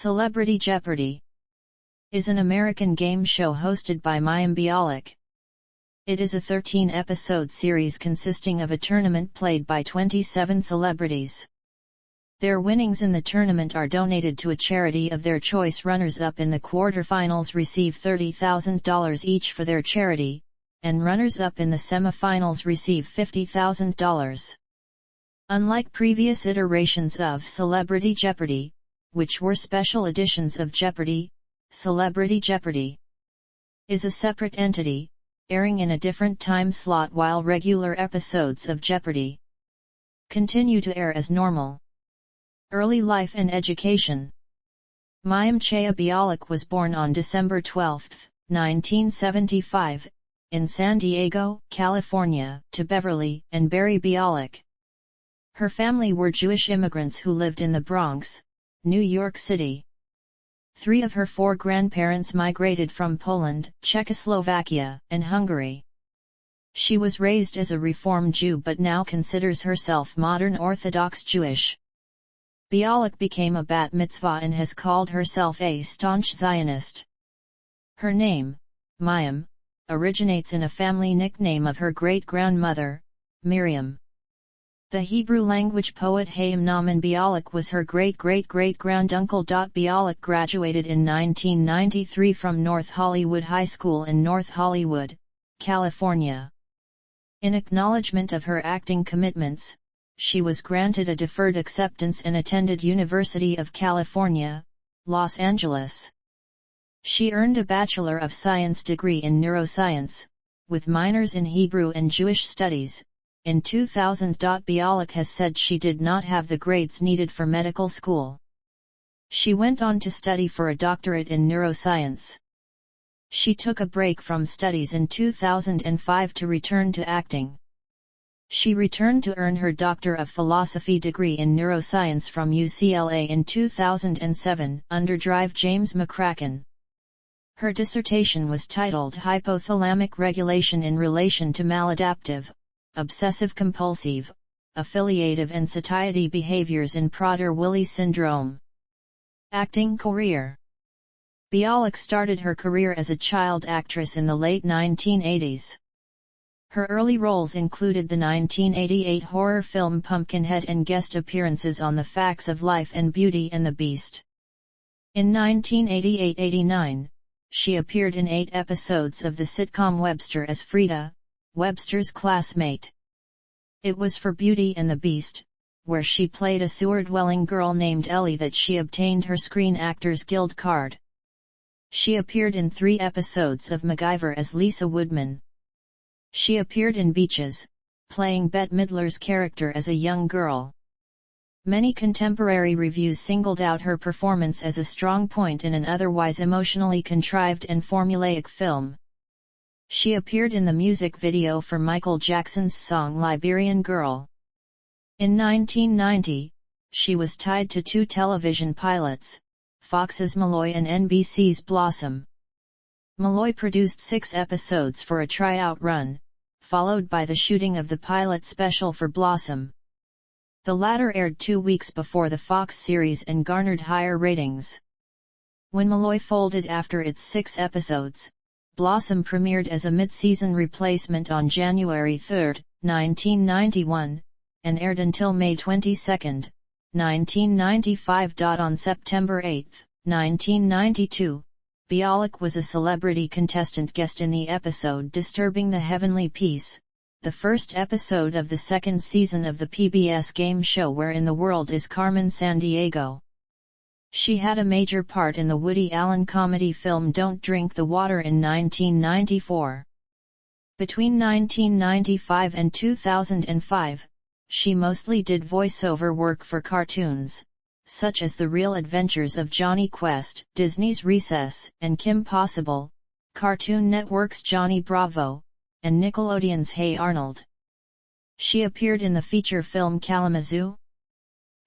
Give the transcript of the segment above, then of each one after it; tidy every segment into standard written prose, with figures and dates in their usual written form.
Celebrity Jeopardy! Is an American game show hosted by Mayim Bialik. It is a 13-episode series consisting of a tournament played by 27 celebrities. Their winnings in the tournament are donated to a charity of their choice. Runners-up in the quarterfinals receive $30,000 each for their charity, and runners-up in the semifinals receive $50,000. Unlike previous iterations of Celebrity Jeopardy, which were special editions of Jeopardy, Celebrity Jeopardy! Is a separate entity, airing in a different time slot while regular episodes of Jeopardy! Continue to air as normal. Early life and education. Mayim Bialik was born on December 12, 1975, in San Diego, California, to Beverly and Barry Bialik. Her family were Jewish immigrants who lived in the Bronx, New York City. 3 of her 4 grandparents migrated from Poland, Czechoslovakia, and Hungary. She was raised as a Reform Jew but now considers herself modern Orthodox Jewish. Bialik became a bat mitzvah and has called herself a staunch Zionist. Her name, Mayim, originates in a family nickname of her great-grandmother, Miriam. The Hebrew-language poet Mayim Bialik was her great-great-great-granduncle. Bialik graduated in 1993 from North Hollywood High School in North Hollywood, California. In acknowledgement of her acting commitments, she was granted a deferred acceptance and attended University of California, Los Angeles. She earned a Bachelor of Science degree in neuroscience, with minors in Hebrew and Jewish studies. In 2000. Bialik has said she did not have the grades needed for medical school. She went on to study for a doctorate in neuroscience. She took a break from studies in 2005 to return to acting. She returned to earn her Doctor of Philosophy degree in neuroscience from UCLA in 2007, under James McCracken. Her dissertation was titled Hypothalamic Regulation in Relation to Maladaptive, Obsessive-Compulsive, Affiliative and Satiety Behaviors in Prader-Willi Syndrome. Acting career. Bialik started her career as a child actress in the late 1980s. Her early roles included the 1988 horror film Pumpkinhead and guest appearances on The Facts of Life and Beauty and the Beast. In 1988-89, she appeared in 8 episodes of the sitcom Webster as Frida, Webster's classmate. It was for Beauty and the Beast, where she played a sewer-dwelling girl named Ellie, that she obtained her Screen Actors Guild card. She appeared in 3 episodes of MacGyver as Lisa Woodman. She appeared in Beaches, playing Bette Midler's character as a young girl. Many contemporary reviews singled out her performance as a strong point in an otherwise emotionally contrived and formulaic film. She appeared in the music video for Michael Jackson's song Liberian Girl. In 1990, she was tied to 2 television pilots, Fox's Malloy and NBC's Blossom. Malloy produced 6 episodes for a tryout run, followed by the shooting of the pilot special for Blossom. The latter aired 2 weeks before the Fox series and garnered higher ratings. When Malloy folded after its 6 episodes, Blossom premiered as a mid-season replacement on January 3, 1991, and aired until May 22, 1995. On September 8, 1992, Bialik was a celebrity contestant guest in the episode Disturbing the Heavenly Peace, the first episode of the 2nd season of the PBS game show Where in the World is Carmen Sandiego. She had a major part in the Woody Allen comedy film Don't Drink the Water in 1994. Between 1995 and 2005, she mostly did voiceover work for cartoons, such as The Real Adventures of Johnny Quest, Disney's Recess, and Kim Possible, Cartoon Network's Johnny Bravo, and Nickelodeon's Hey Arnold. She appeared in the feature film Kalamazoo,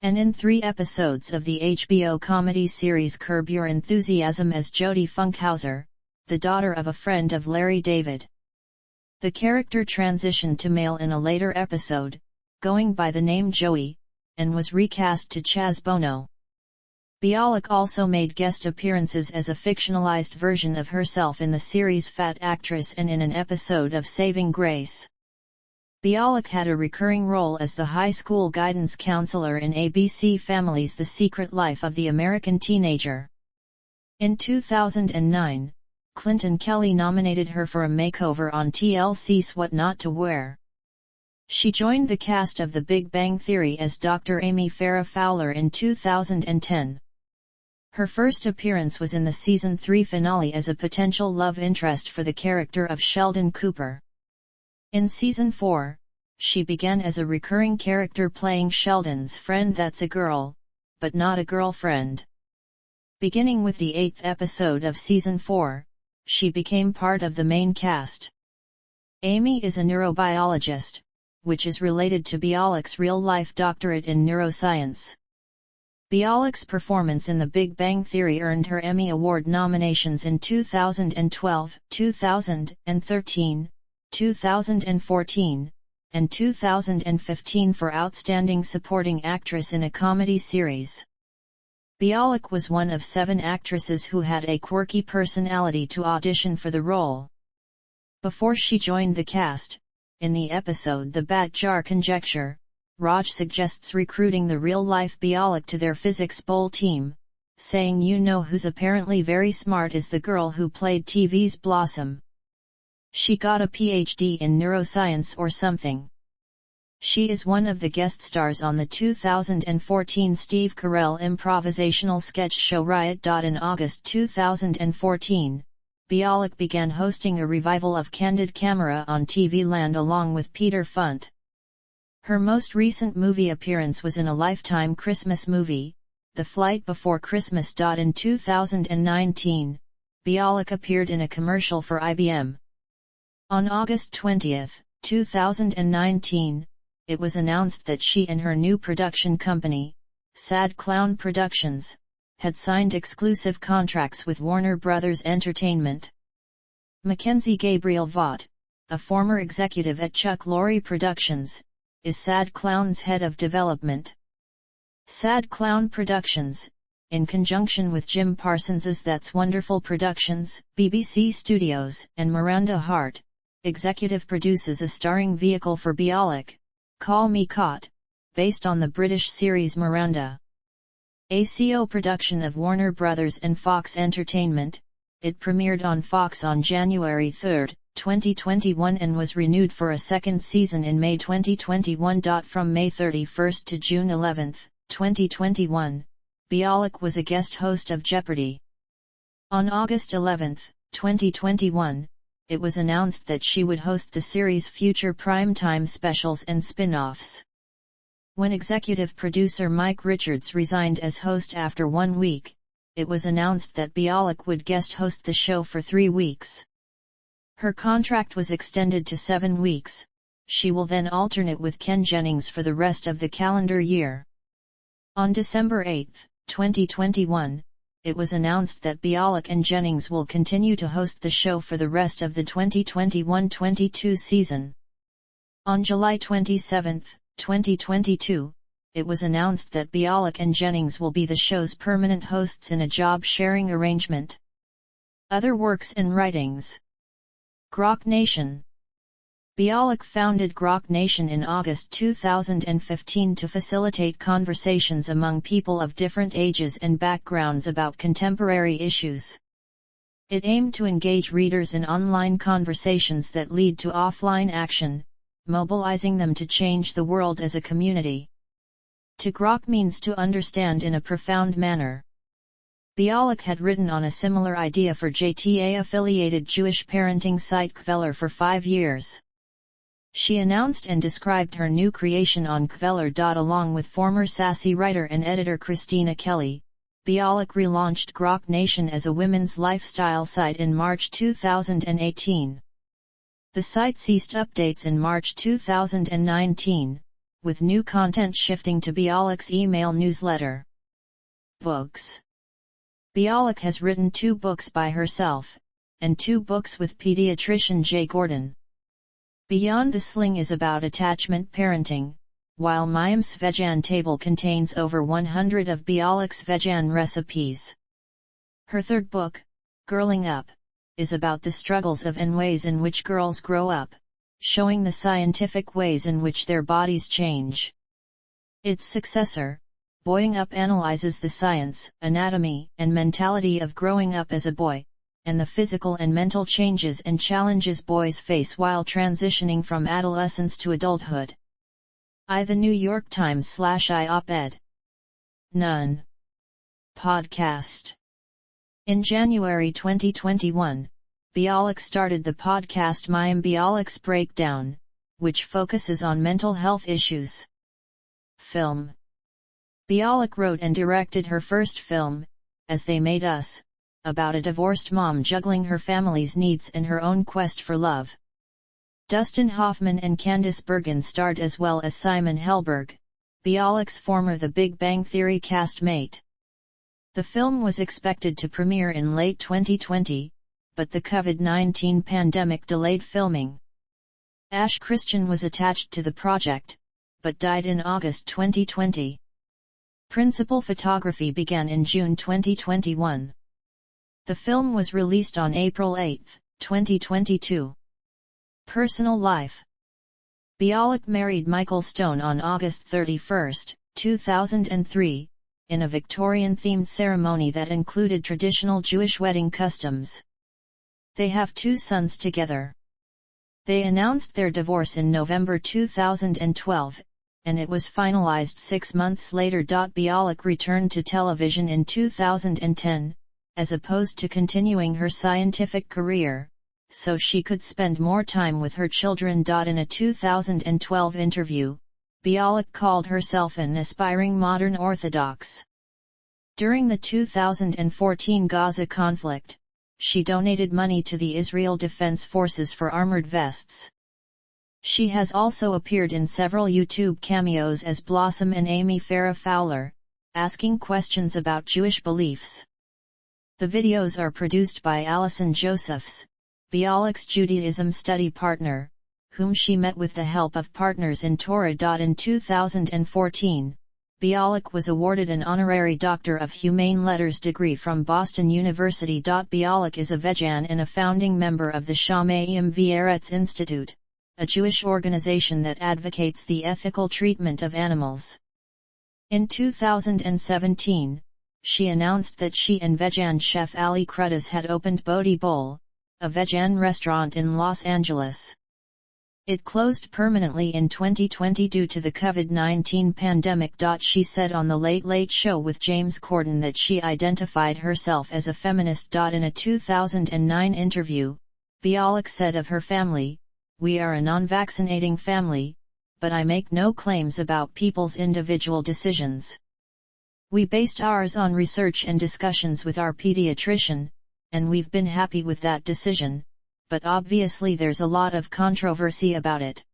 and in 3 episodes of the HBO comedy series Curb Your Enthusiasm as Jodie Funkhauser, the daughter of a friend of Larry David. The character transitioned to male in a later episode, going by the name Joey, and was recast to Chaz Bono. Bialik also made guest appearances as a fictionalized version of herself in the series Fat Actress and in an episode of Saving Grace. Bialik had a recurring role as the high school guidance counselor in ABC Family's The Secret Life of the American Teenager. In 2009, Clinton Kelly nominated her for a makeover on TLC's What Not to Wear. She joined the cast of The Big Bang Theory as Dr. Amy Farrah Fowler in 2010. Her first appearance was in the season 3 finale as a potential love interest for the character of Sheldon Cooper. In season 4, she began as a recurring character playing Sheldon's friend that's a girl, but not a girlfriend. Beginning with the 8th episode of season 4, she became part of the main cast. Amy is a neurobiologist, which is related to Bialik's real-life doctorate in neuroscience. Bialik's performance in The Big Bang Theory earned her Emmy Award nominations in 2012, 2013, 2014, and 2015 for Outstanding Supporting Actress in a Comedy Series. Bialik was one of 7 actresses who had a quirky personality to audition for the role. Before she joined the cast, in the episode The Bat Jar Conjecture, Raj suggests recruiting the real-life Bialik to their physics bowl team, saying you know who's apparently very smart is the girl who played TV's Blossom. She got a PhD in neuroscience or something. She is one of the guest stars on the 2014 Steve Carell improvisational sketch show Riot. In August 2014, Bialik began hosting a revival of Candid Camera on TV Land along with Peter Funt. Her most recent movie appearance was in a Lifetime Christmas movie, The Flight Before Christmas. In 2019, Bialik appeared in a commercial for IBM. On August 20, 2019, it was announced that she and her new production company, Sad Clown Productions, had signed exclusive contracts with Warner Bros. Entertainment. Mackenzie Gabriel Vaught, a former executive at Chuck Lorre Productions, is Sad Clown's head of development. Sad Clown Productions, in conjunction with Jim Parsons's That's Wonderful Productions, BBC Studios, and Miranda Hart, executive produces a starring vehicle for Bialik, Call Me Caught, based on the British series Miranda. A co-production of Warner Bros. And Fox Entertainment, it premiered on Fox on January 3, 2021 and was renewed for a second season in May 2021. From May 31 to June 11, 2021, Bialik was a guest host of Jeopardy! On August 11, 2021, it was announced that she would host the series' future primetime specials and spin-offs. When executive producer Mike Richards resigned as host after 1 week, it was announced that Bialik would guest host the show for 3 weeks. Her contract was extended to 7 weeks. She will then alternate with Ken Jennings for the rest of the calendar year. On December 8, 2021, it was announced that Bialik and Jennings will continue to host the show for the rest of the 2021-22 season. On July 27, 2022, it was announced that Bialik and Jennings will be the show's permanent hosts in a job-sharing arrangement. Other works and writings. Grok Nation. Bialik founded Grok Nation in August 2015 to facilitate conversations among people of different ages and backgrounds about contemporary issues. It aimed to engage readers in online conversations that lead to offline action, mobilizing them to change the world as a community. To grok means to understand in a profound manner. Bialik had written on a similar idea for JTA-affiliated Jewish parenting site Kveler for 5 years. She announced and described her new creation on Kveler. Along with former Sassy writer and editor Christina Kelly, Bialik relaunched Grok Nation as a women's lifestyle site in March 2018. The site ceased updates in March 2019, with new content shifting to Bialik's email newsletter. Books. Bialik has written 2 books by herself, and 2 books with pediatrician Jay Gordon. Beyond the Sling is about attachment parenting, while Mayim's vegan table contains over 100 of Bialik's vegan recipes. Her third book, Girling Up, is about the struggles of and ways in which girls grow up, showing the scientific ways in which their bodies change. Its successor, Boying Up, analyzes the science, anatomy, and mentality of growing up as a boy, and the physical and mental changes and challenges boys face while transitioning from adolescence to adulthood. The New York Times/I op-ed. None. Podcast. In January 2021, Bialik started the podcast Mayim Bialik's Breakdown, which focuses on mental health issues. Film. Bialik wrote and directed her first film, As They Made Us, about a divorced mom juggling her family's needs and her own quest for love. Dustin Hoffman and Candice Bergen starred as well as Simon Helberg, Bialik's former The Big Bang Theory castmate. The film was expected to premiere in late 2020, but the COVID-19 pandemic delayed filming. Ash Christian was attached to the project, but died in August 2020. Principal photography began in June 2021. The film was released on April 8, 2022. Personal life. Bialik married Michael Stone on August 31, 2003, in a Victorian-themed ceremony that included traditional Jewish wedding customs. They have 2 sons together. They announced their divorce in November 2012, and it was finalized 6 months later. Bialik returned to television in 2010, as opposed to continuing her scientific career, so she could spend more time with her children. In a 2012 interview, Bialik called herself an aspiring modern Orthodox. During the 2014 Gaza conflict, she donated money to the Israel Defense Forces for armored vests. She has also appeared in several YouTube cameos as Blossom and Amy Farrah Fowler, asking questions about Jewish beliefs. The videos are produced by Allison Josephs, Bialik's Judaism study partner, whom she met with the help of partners in Torah. In 2014, Bialik was awarded an honorary Doctor of Humane Letters degree from Boston University. Bialik is a vegan and a founding member of the Mayim Bialik Institute, a Jewish organization that advocates the ethical treatment of animals. In 2017, she announced that she and vegan chef Ali Cruddas had opened Bodhi Bowl, a vegan restaurant in Los Angeles. It closed permanently in 2020 due to the COVID-19 pandemic. She said on The Late Late Show with James Corden that she identified herself as a feminist. In a 2009 interview, Bialik said of her family, "We are a non-vaccinating family, but I make no claims about people's individual decisions. We based ours on research and discussions with our pediatrician, and we've been happy with that decision, but obviously there's a lot of controversy about it."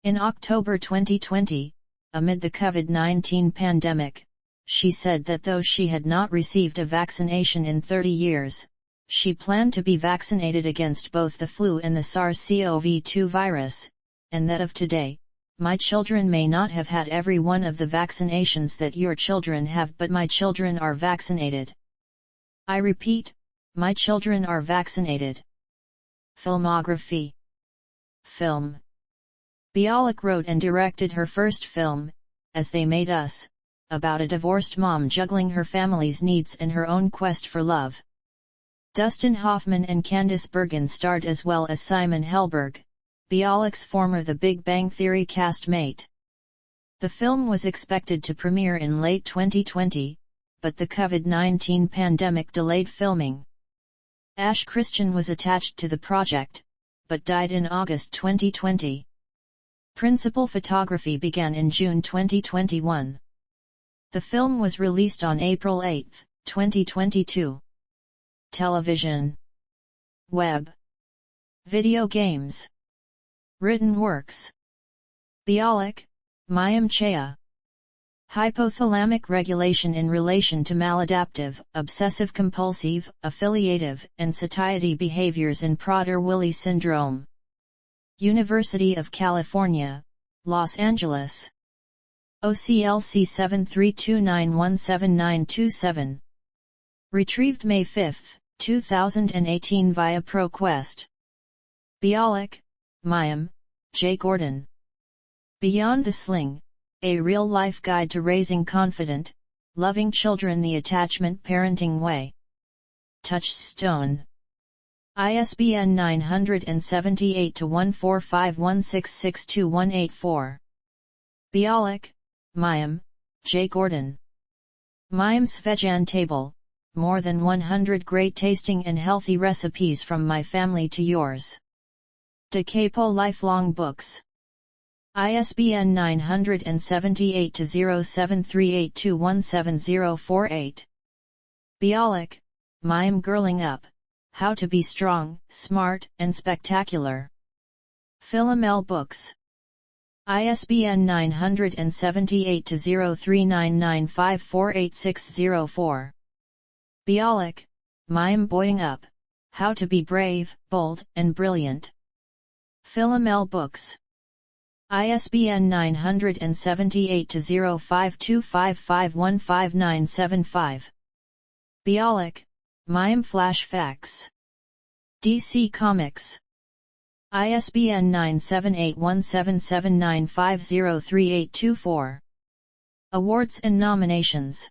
In October 2020, amid the COVID-19 pandemic, she said that though she had not received a vaccination in 30 years, she planned to be vaccinated against both the flu and the SARS-CoV-2 virus, and that of today, "My children may not have had every one of the vaccinations that your children have, but my children are vaccinated. I repeat, my children are vaccinated." Filmography. Film. Bialik wrote and directed her first film, As They Made Us, about a divorced mom juggling her family's needs and her own quest for love. Dustin Hoffman and Candice Bergen starred as well as Simon Helberg, Bialik's former The Big Bang Theory castmate. The film was expected to premiere in late 2020, but the COVID-19 pandemic delayed filming. Ash Christian was attached to the project, but died in August 2020. Principal photography began in June 2021. The film was released on April 8, 2022. Television. Web. Video games. Written works. Bialik, Mayim Chaya. Hypothalamic regulation in relation to maladaptive, obsessive-compulsive, affiliative, and satiety behaviors in Prader-Willi syndrome. University of California, Los Angeles. OCLC 7329179727. Retrieved May 5, 2018 via ProQuest. Bialik, Mayim, J. Gordon. Beyond the Sling, a real-life guide to raising confident, loving children the attachment parenting way. Touchstone. ISBN 978-14516621884. Bialik, Mayim, J. Gordon. Mayim Svejan Table, more than 100 great tasting and healthy recipes from my family to yours. De Capo Lifelong Books. ISBN 978-0738217048. Bialik, Mayim Girling Up, How to Be Strong, Smart, and Spectacular. Philomel Books. ISBN 978-0399548604. Bialik, Mayim Boying Up, How to Be Brave, Bold, and Brilliant. Philomel Books. ISBN 978-0525515975. Bialik, Mayim Flash Facts. DC Comics. ISBN 9781779503824. Awards and nominations.